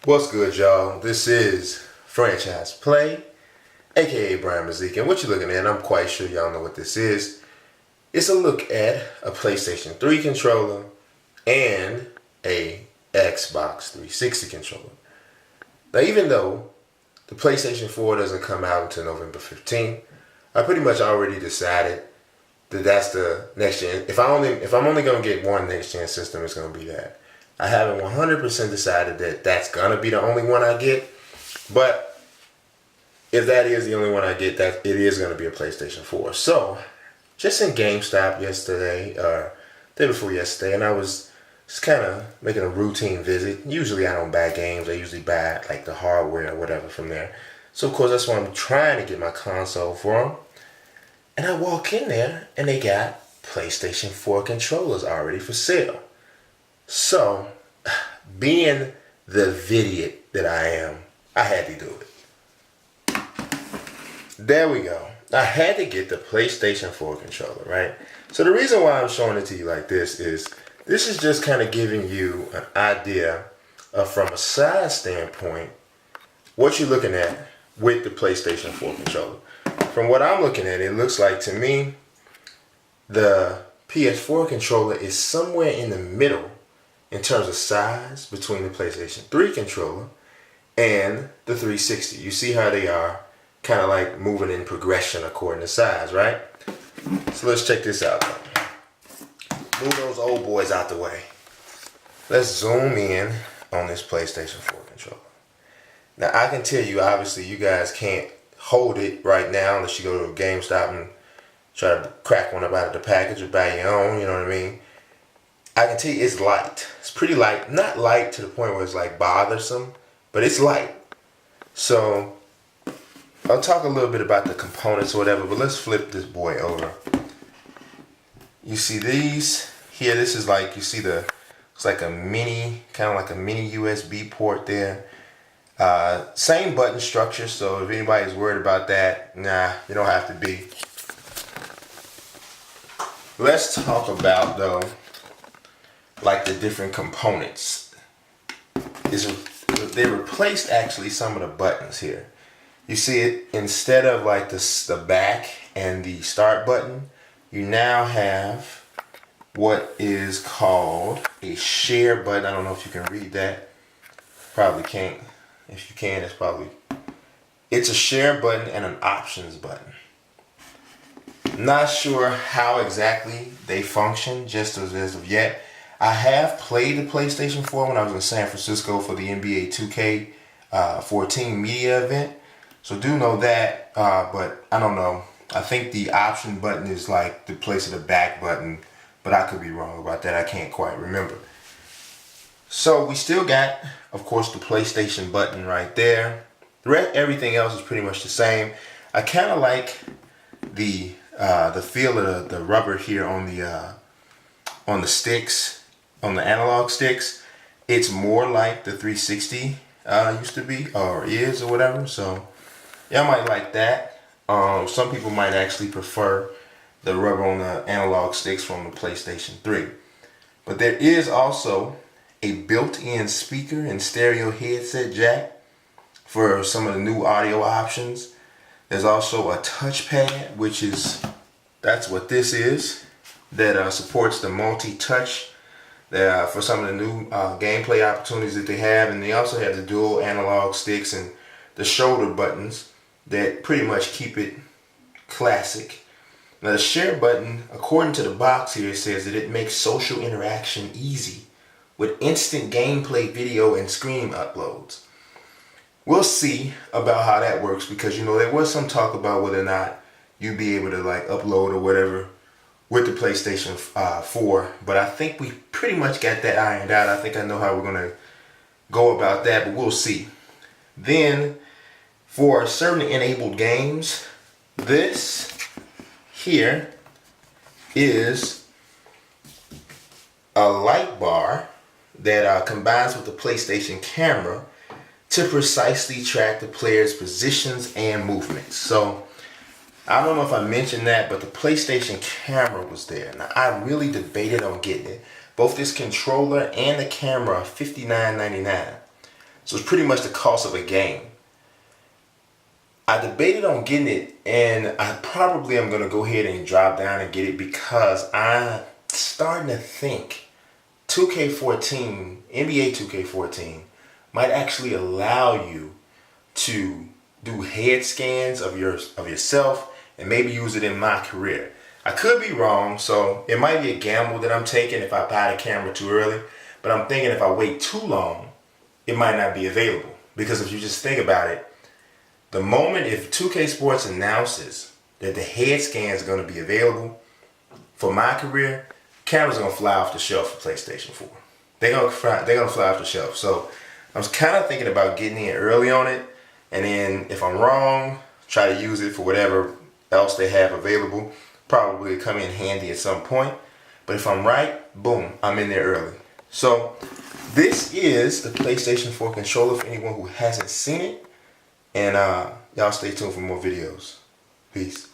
What's good, y'all? This is Franchise Play, aka Brian Mazik, and what you're looking at, I'm quite sure y'all know what this is. It's a look at a PlayStation 3 controller and a Xbox 360 controller. Now, even though the PlayStation 4 doesn't come out until November 15th, I pretty much already decided that that's the next gen. If I'm only gonna get one next gen system, it's gonna be that. I haven't 100% decided that that's gonna be the only one I get, but if that is the only one I get, that it is gonna be a PlayStation 4. So, just in GameStop yesterday, or day before yesterday, and I was just kind of making a routine visit. Usually I don't buy games, I usually buy like the hardware or whatever from there. So of course that's why I'm trying to get my console for them. And I walk in there and they got PlayStation 4 controllers already for sale. So, being the idiot that I am, I had to do it. There we go. I had to get the PlayStation 4 controller, right? So the reason why I'm showing it to you like this is just kind of giving you an idea of, from a size standpoint, what you're looking at with the PlayStation 4 controller. From what I'm looking at, it looks like to me the PS4 controller is somewhere in the middle in terms of size between the PlayStation 3 controller and the 360. You see how they are kind of like moving in progression according to size, right? So let's check this out. Move those old boys out the way. Let's zoom in on this PlayStation 4 controller. Now I can tell you, obviously you guys can't hold it right now unless you go to a GameStop and try to crack one up out of the package or buy your own, you know what I mean? I can tell you it's light. It's pretty light. Not light to the point where it's like bothersome, but it's light. So I'll talk a little bit about the components or whatever, but let's flip this boy over. You see these here, this is like, you see it's like a mini, kind of like a mini USB port there. Same button structure, so if anybody's worried about that, nah, you don't have to be. Let's talk about, though, like the different components. They replaced actually some of the buttons here. You see it, instead of like the back and the start button, you now have what is called a share button. I don't know if you can read that. Probably can't. If you can, it's a share button and an options button. Not sure how exactly they function just as of yet. I have played the PlayStation 4 when I was in San Francisco for the NBA 2K14 media event. So do know that, but I don't know. I think the option button is like the place of the back button, but I could be wrong about that. I can't quite remember. So we still got, of course, the PlayStation button right there. Everything else is pretty much the same. I kind of like the feel of the rubber here on the sticks, on the analog sticks. It's more like the 360 used to be, or is, or whatever. So y'all might like that. Some people might actually prefer the rubber on the analog sticks from the PlayStation 3. But there is also a built-in speaker and stereo headset jack for some of the new audio options. There's also a touchpad, that's what this is, that supports the multi-touch for some of the new gameplay opportunities that they have. And they also have the dual analog sticks and the shoulder buttons that pretty much keep it classic. Now the share button, according to the box here, says that it makes social interaction easy with instant gameplay video and screen uploads. We'll see about how that works, because there was some talk about whether or not you'd be able to like upload or whatever with the PlayStation 4, but I think we pretty much got that ironed out. I think I know how we're gonna go about that, but we'll see. Then for certain enabled games, this here is a light bar that combines with the PlayStation camera to precisely track the player's positions and movements. So I don't know if I mentioned that, but the PlayStation camera was there. Now I really debated on getting it. Both this controller and the camera are $59.99. So it's pretty much the cost of a game. I debated on getting it, and I probably am going to go ahead and drop down and get it because I'm starting to think 2K14, NBA 2K14 might actually allow you to do head scans of yourself and maybe use it in my career. I could be wrong, so it might be a gamble that I'm taking if I buy the camera too early, but I'm thinking if I wait too long, it might not be available. Because if you just think about it, the moment if 2K Sports announces that the head scan is going to be available for my career, cameras are going to fly off the shelf for PlayStation 4. They're going to fly off the shelf. So I was kind of thinking about getting in early on it, and then if I'm wrong, try to use it for whatever else they have available. Probably come in handy at some point. But if I'm right, boom, I'm in there early. So this is the PlayStation 4 controller for anyone who hasn't seen it. And y'all stay tuned for more videos. Peace.